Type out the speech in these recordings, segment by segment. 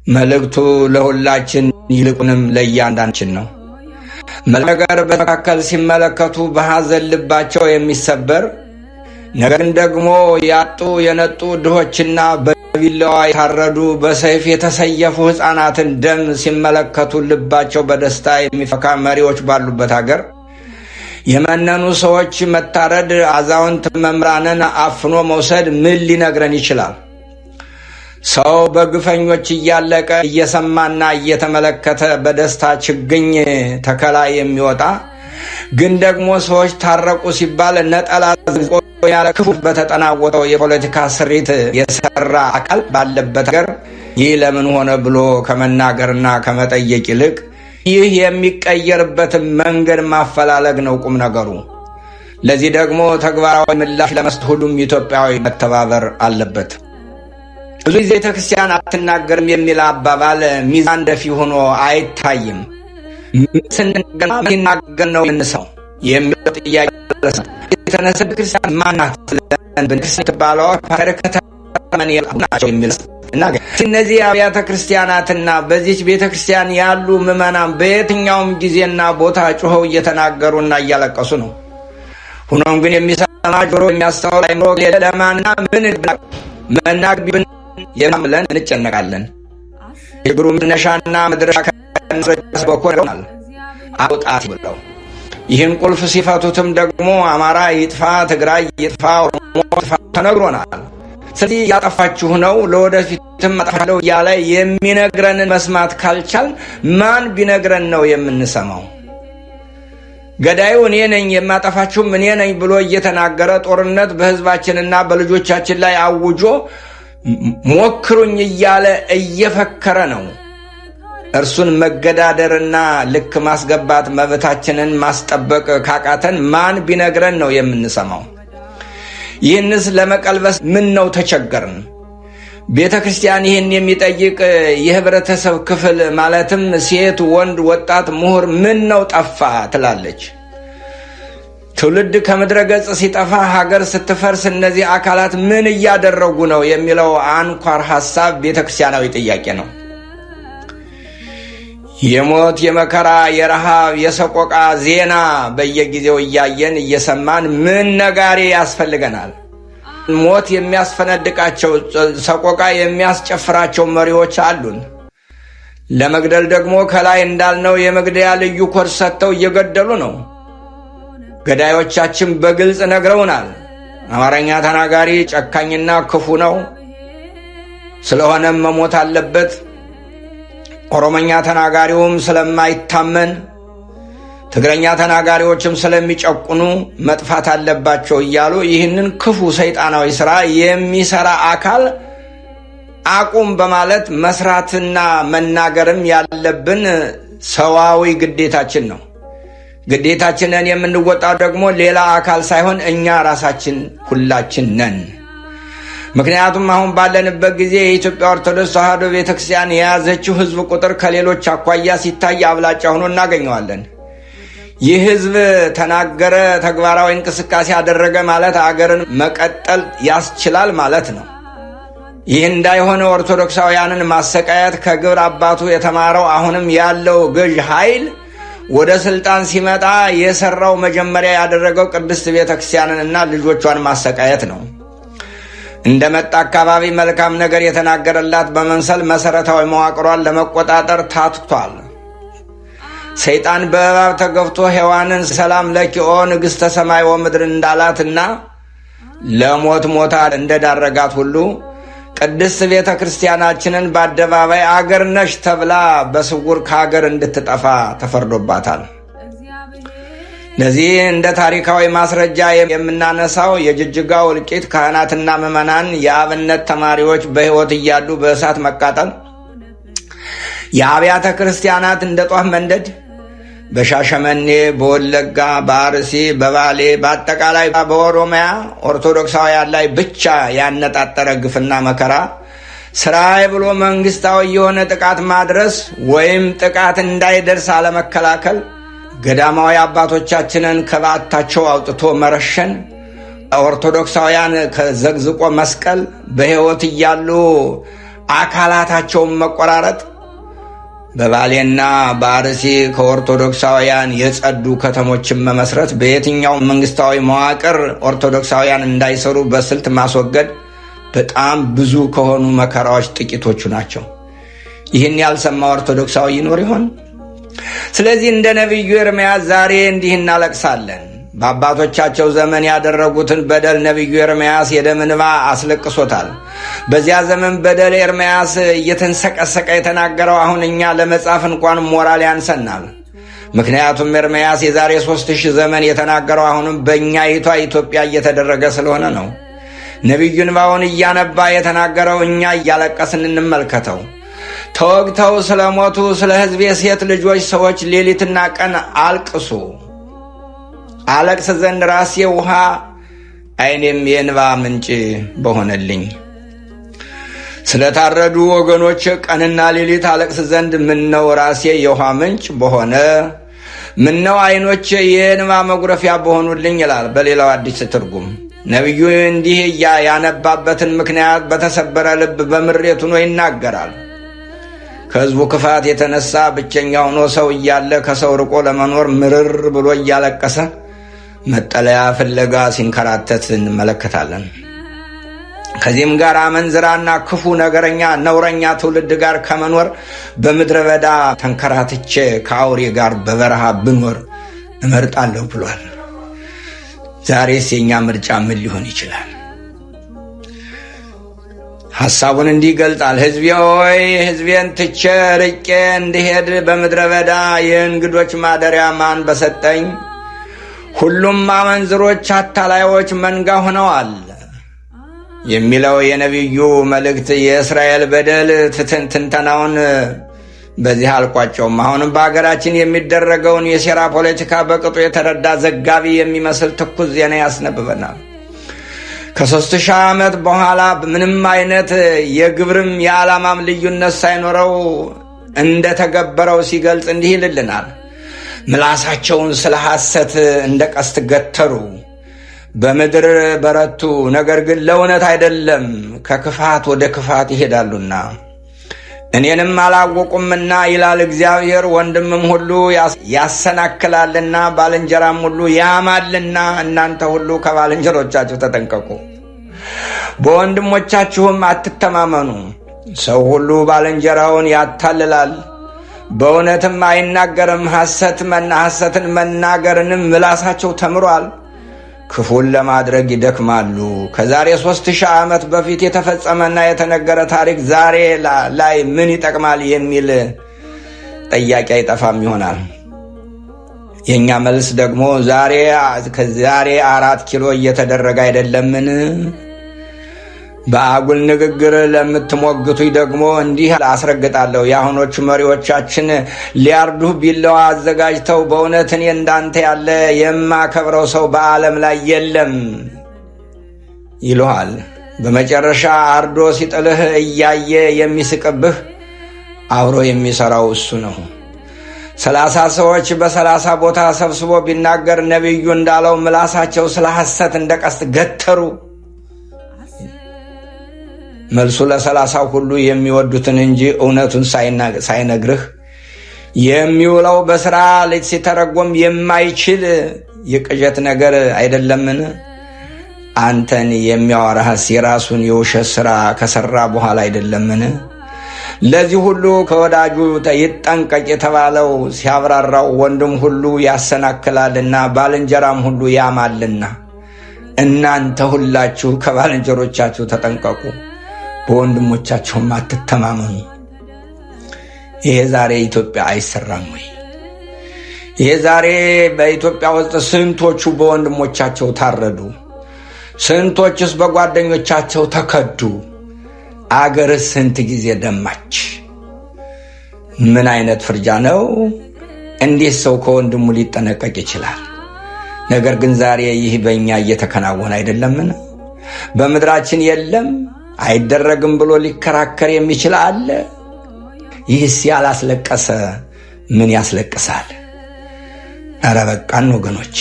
መልእክቱ ለሁላችን ይልቁንም ለእያንዳንዳችን ነው። ነገር በመካከል ሲመለከቱ በሐዘን ልባቸው የሚሰበር ነገር ደግሞ ያጡ የነጡ ድሆችና በቢላዋ የታረዱ በሰይፍ የተሰየፉ ሕፃናትን ደም ሲመለከቱ ልባቸው በደስታ የሚፈካ መሪዎች ባሉበት ሀገር የመነኑ ሰዎች መታረድ፣ አዛውንት መምህራንን አፍኖ መውሰድ ምን ሊነግረን ይችላል? ሰው በግፈኞች እያለቀ እየሰማና እየተመለከተ በደስታ ችግኝ ተከላ የሚወጣ ግን ደግሞ ሰዎች ታረቁ ሲባል ነጠላ ክፉ በተጠናወተው የፖለቲካ ስሪት የሰራ አካል ባለበት ሀገር ይህ ለምን ሆነ ብሎ ከመናገርና ከመጠየቅ ይልቅ ይህ የሚቀየርበትን መንገድ ማፈላለግ ነው ቁም ነገሩ። ለዚህ ደግሞ ተግባራዊ ምላሽ ለመስጠት ሁሉም ኢትዮጵያዊ መተባበር አለበት። ብዙ ጊዜ ቤተክርስቲያን አትናገርም የሚል አባባል ሚዛን ደፊ ሆኖ አይታይም። ስንናገር ነው የምንሰማው የሚለው ጥያቄ የተነሳ ቤተክርስቲያን ማናት ቤተክርስቲያን ትባለዋ ከተመን ናቸው የሚል እነዚህ አብያተ ክርስቲያናትና በዚች ቤተክርስቲያን ያሉ ምዕመናን በየትኛውም ጊዜና ቦታ ጮኸው እየተናገሩና እያለቀሱ ነው። ሆኖም ግን የሚሰማ ጆሮ የሚያስተውል አይምሮ ለማና ምን መናገር ብለን እንጨነቃለን። የግሩ መነሻና መድረሻ ከነሰረስ በኮረናል አውጣት ብለው ይህን ቁልፍ ሲፈቱትም ደግሞ አማራ ይጥፋ፣ ትግራይ ይጥፋ፣ ኦሮሞ ይጥፋ ተነግሮናል። ስለዚህ ያጠፋችሁ ነው ለወደፊትም አጠፋለሁ እያለ የሚነግረንን መስማት ካልቻል ማን ቢነግረን ነው የምንሰማው? ገዳዩ እኔ ነኝ የማጠፋችሁም እኔ ነኝ ብሎ እየተናገረ ጦርነት በህዝባችንና በልጆቻችን ላይ አውጆ ሞክሩኝ እያለ እየፈከረ ነው። እርሱን መገዳደርና ልክ ማስገባት መብታችንን ማስጠበቅ ካቃተን ማን ቢነግረን ነው የምንሰማው? ይህንስ ለመቀልበስ ምን ነው ተቸገርን? ቤተ ክርስቲያን ይህን የሚጠይቅ የህብረተሰብ ክፍል ማለትም ሴት፣ ወንድ፣ ወጣት፣ ምሁር ምን ነው ጠፋ ትላለች። ትውልድ ከምድረ ገጽ ሲጠፋ ሀገር ስትፈርስ እነዚህ አካላት ምን እያደረጉ ነው የሚለው አንኳር ሐሳብ ቤተ ክርስቲያናዊ ጥያቄ ነው። የሞት፣ የመከራ፣ የረሃብ፣ የሰቆቃ ዜና በየጊዜው እያየን እየሰማን ምን ነጋሪ ያስፈልገናል? ሞት የሚያስፈነድቃቸው፣ ሰቆቃ የሚያስጨፍራቸው መሪዎች አሉን። ለመግደል ደግሞ ከላይ እንዳልነው የመግደያ ልዩ ኮድ ሰጥተው እየገደሉ ነው። ገዳዮቻችን በግልጽ ነግረውናል። አማርኛ ተናጋሪ ጨካኝና ክፉ ነው፣ ስለሆነም መሞት አለበት። ኦሮሞኛ ተናጋሪውም ስለማይታመን፣ ትግረኛ ተናጋሪዎችም ስለሚጨቁኑ መጥፋት አለባቸው እያሉ ይህንን ክፉ ሰይጣናዊ ሥራ የሚሰራ አካል አቁም በማለት መስራትና መናገርም ያለብን ሰዋዊ ግዴታችን ነው። ግዴታችንን የምንወጣው ደግሞ ሌላ አካል ሳይሆን እኛ ራሳችን ሁላችን ነን። ምክንያቱም አሁን ባለንበት ጊዜ የኢትዮጵያ ኦርቶዶክስ ተዋሕዶ ቤተክርስቲያን የያዘችው ሕዝብ ቁጥር ከሌሎች አኳያ ሲታይ አብላጫ ሆኖ እናገኘዋለን። ይህ ሕዝብ ተናገረ፣ ተግባራዊ እንቅስቃሴ ያደረገ ማለት አገርን መቀጠል ያስችላል ማለት ነው። ይህ እንዳይሆነ ኦርቶዶክሳውያንን ማሰቃየት ከግብር አባቱ የተማረው አሁንም ያለው ገዥ ኃይል ወደ ስልጣን ሲመጣ የሰራው መጀመሪያ ያደረገው ቅድስት ቤተክርስቲያንንና ልጆቿን ማሰቃየት ነው። እንደመጣ አካባቢ መልካም ነገር የተናገረላት በመምሰል መሰረታዊ መዋቅሯን ለመቆጣጠር ታትቷል። ሰይጣን በእባብ ተገፍቶ ሔዋንን ሰላም ለኪ ኦ ንግሥተ ሰማይ ወምድር እንዳላትና ለሞት ሞታ እንደዳረጋት ሁሉ ቅድስት ቤተ ክርስቲያናችንን በአደባባይ አገር ነሽ ተብላ በስውር ከሀገር እንድትጠፋ ተፈርዶባታል። ለዚህ እንደ ታሪካዊ ማስረጃ የምናነሳው የጅጅጋው እልቂት፣ ካህናትና ምዕመናን የአብነት ተማሪዎች በሕይወት እያሉ በእሳት መቃጠል፣ የአብያተ ክርስቲያናት እንደ ጧፍ መንደድ፣ በሻሸመኔ፣ በወለጋ፣ በአርሲ፣ በባሌ፣ በአጠቃላይ በኦሮሚያ ኦርቶዶክሳውያን ላይ ብቻ ያነጣጠረ ግፍና መከራ ስራዬ ብሎ መንግስታዊ የሆነ ጥቃት ማድረስ ወይም ጥቃት እንዳይደርስ አለመከላከል፣ ገዳማዊ አባቶቻችንን ከበዓታቸው አውጥቶ መረሸን፣ ኦርቶዶክሳውያን ከዘግዝቆ መስቀል፣ በሕይወት እያሉ አካላታቸውን መቆራረጥ፣ በባሌና በአርሲ ከኦርቶዶክሳውያን የጸዱ ከተሞችን መመስረት፣ በየትኛው መንግስታዊ መዋቅር ኦርቶዶክሳውያን እንዳይሰሩ በስልት ማስወገድ በጣም ብዙ ከሆኑ መከራዎች ጥቂቶቹ ናቸው። ይህን ያልሰማ ኦርቶዶክሳዊ ይኖር ይሆን? ስለዚህ እንደ ነቢዩ ኤርምያስ ዛሬ እንዲህ እናለቅሳለን። በአባቶቻቸው ዘመን ያደረጉትን በደል ነቢዩ ኤርምያስ የደም እንባ አስለቅሶታል። በዚያ ዘመን በደል ኤርምያስ እየተንሰቀሰቀ የተናገረው አሁን እኛ ለመጻፍ እንኳን ሞራል ያንሰናል። ምክንያቱም ኤርምያስ የዛሬ 3000 ዘመን የተናገረው አሁንም በእኛይቷ ኢትዮጵያ እየተደረገ ስለሆነ ነው። ነቢዩ እንባውን እያነባ የተናገረው እኛ እያለቀስን እንመልከተው። ተወግተው ስለሞቱ ስለ ሕዝቤ ሴት ልጆች ሰዎች ሌሊትና ቀን አልቅሱ። አለቅስ ዘንድ ራሴ ውሃ ዓይኔም የእንባ ምንጭ በሆነልኝ። ስለታረዱ ወገኖች ቀንና ሌሊት አለቅስ ዘንድ ምነው ራሴ የውሃ ምንጭ በሆነ፣ ምነው ዓይኖቼ የእንባ መጉረፊያ በሆኑልኝ ይላል በሌላው አዲስ ትርጉም። ነቢዩ እንዲህ ያነባበትን ምክንያት በተሰበረ ልብ በምሬት ሆኖ ይናገራል። ከሕዝቡ ክፋት የተነሳ ብቸኛ ሆኖ ሰው እያለ ከሰው ርቆ ለመኖር ምርር ብሎ እያለቀሰ መጠለያ ፍለጋ ሲንከራተት እንመለከታለን። ከዚህም ጋር አመንዝራና ክፉ ነገረኛ ነውረኛ ትውልድ ጋር ከመኖር በምድረ በዳ ተንከራትቼ ከአውሬ ጋር በበረሃ ብኖር እመርጣለሁ ብሏል። ዛሬስ የኛ ምርጫ ምን ሊሆን ይችላል? ሐሳቡን እንዲህ ይገልጻል። ሕዝቤ ሆይ ሕዝቤን ትቼ ርቄ እንድሄድ በምድረ በዳ የእንግዶች ማደሪያ ማን በሰጠኝ? ሁሉም አመንዝሮች አታላዮች መንጋ ሆነዋል የሚለው የነቢዩ መልእክት የእስራኤል በደል ትንተናውን በዚህ አልቋጨውም። አሁንም በአገራችን የሚደረገውን የሴራ ፖለቲካ በቅጡ የተረዳ ዘጋቢ የሚመስል ትኩስ ዜና ያስነብበናል። ከ3000 ዓመት በኋላ ምንም አይነት የግብርም የዓላማም ልዩነት ሳይኖረው እንደተገበረው ሲገልጽ እንዲህ ይልልናል። ምላሳቸውን ስለ ሐሰት እንደ ቀስት ገተሩ፣ በምድር በረቱ፣ ነገር ግን ለእውነት አይደለም፣ ከክፋት ወደ ክፋት ይሄዳሉና እኔንም አላወቁምና ይላል እግዚአብሔር። ወንድምም ሁሉ ያሰናክላልና ባልንጀራም ሁሉ ያማልና እናንተ ሁሉ ከባልንጀሮቻችሁ ተጠንቀቁ፣ በወንድሞቻችሁም አትተማመኑ። ሰው ሁሉ ባልንጀራውን ያታልላል፣ በእውነትም አይናገርም። ሐሰትን መናገርንም ምላሳቸው ተምሯል፣ ክፉን ለማድረግ ይደክማሉ። ከዛሬ 3000 ዓመት በፊት የተፈጸመና የተነገረ ታሪክ ዛሬ ላይ ምን ይጠቅማል የሚል ጥያቄ አይጠፋም ይሆናል። የኛ መልስ ደግሞ ዛሬ 4 ኪሎ እየተደረገ አይደለምን? በአጉል ንግግር ለምትሞግቱኝ ደግሞ እንዲህ አስረግጣለሁ። የአሁኖቹ መሪዎቻችን ሊያርዱህ ቢላዋ አዘጋጅተው በእውነት እኔ እንዳንተ ያለ የማከብረው ሰው በዓለም ላይ የለም ይሉሃል። በመጨረሻ አርዶ ሲጥልህ እያየ የሚስቅብህ አብሮ የሚሰራው እሱ ነው። 30 ሰዎች በ30 ቦታ ሰብስቦ ቢናገር ነቢዩ እንዳለው ምላሳቸው ስለ ሐሰት እንደ ቀስት ገተሩ። መልሱ ለ30 ሁሉ የሚወዱትን እንጂ እውነቱን ሳይነግርህ የሚውለው በሥራ ሲተረጎም የማይችል የቅዠት ነገር አይደለምን? አንተን የሚያወራህስ የራሱን የውሸት ሥራ ከሠራ በኋላ አይደለምን? ለዚህ ሁሉ ከወዳጁ ይጠንቀቅ የተባለው ሲያብራራው ወንድም ሁሉ ያሰናክላልና ባልንጀራም ሁሉ ያማልና እናንተ ሁላችሁ ከባልንጀሮቻችሁ ተጠንቀቁ፣ በወንድሞቻችሁም አትተማመኑ። ይሄ ዛሬ ኢትዮጵያ አይሰራም ወይ? ይሄ ዛሬ በኢትዮጵያ ውስጥ ስንቶቹ በወንድሞቻቸው ታረዱ? ስንቶችስ በጓደኞቻቸው ተከዱ? አገርስ ስንት ጊዜ ደማች? ምን አይነት ፍርጃ ነው? እንዴት ሰው ከወንድሙ ሊጠነቀቅ ይችላል? ነገር ግን ዛሬ ይህ በእኛ እየተከናወነ አይደለምን? በምድራችን የለም አይደረግም ብሎ ሊከራከር የሚችል አለ? ይህስ ያላስለቀሰ ምን ያስለቅሳል? ኧረ በቃን ወገኖቼ፣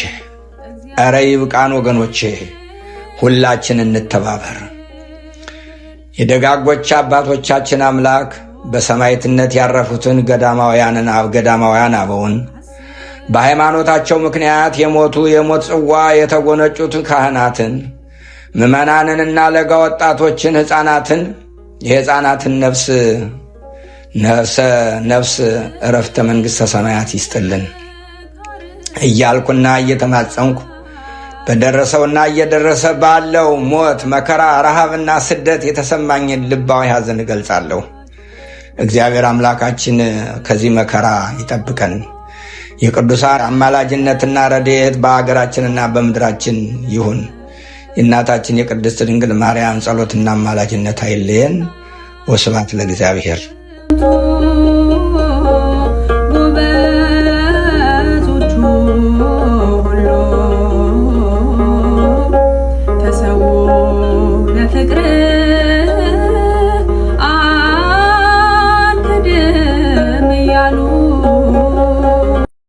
ኧረ ይብቃን ወገኖቼ፣ ሁላችን እንተባበር። የደጋጎች አባቶቻችን አምላክ በሰማዕትነት ያረፉትን ገዳማውያን አበውን በሃይማኖታቸው ምክንያት የሞቱ የሞት ጽዋ የተጎነጩት ካህናትን ምዕመናንንና ለጋ ወጣቶችን የሕፃናትን ነፍስ ዕረፍተ መንግሥተ ሰማያት ይስጥልን እያልኩና እየተማጸንኩ በደረሰውና እየደረሰ ባለው ሞት፣ መከራ፣ ረሃብና ስደት የተሰማኝን ልባዊ ሐዘን እገልጻለሁ። እግዚአብሔር አምላካችን ከዚህ መከራ ይጠብቀን። የቅዱሳን አማላጅነትና ረድኤት በአገራችንና በምድራችን ይሁን። የእናታችን የቅድስት ድንግል ማርያም ጸሎትና አማላጅነት አይለየን። ወስብሐት ለእግዚአብሔር። ተሰው ለፍቅር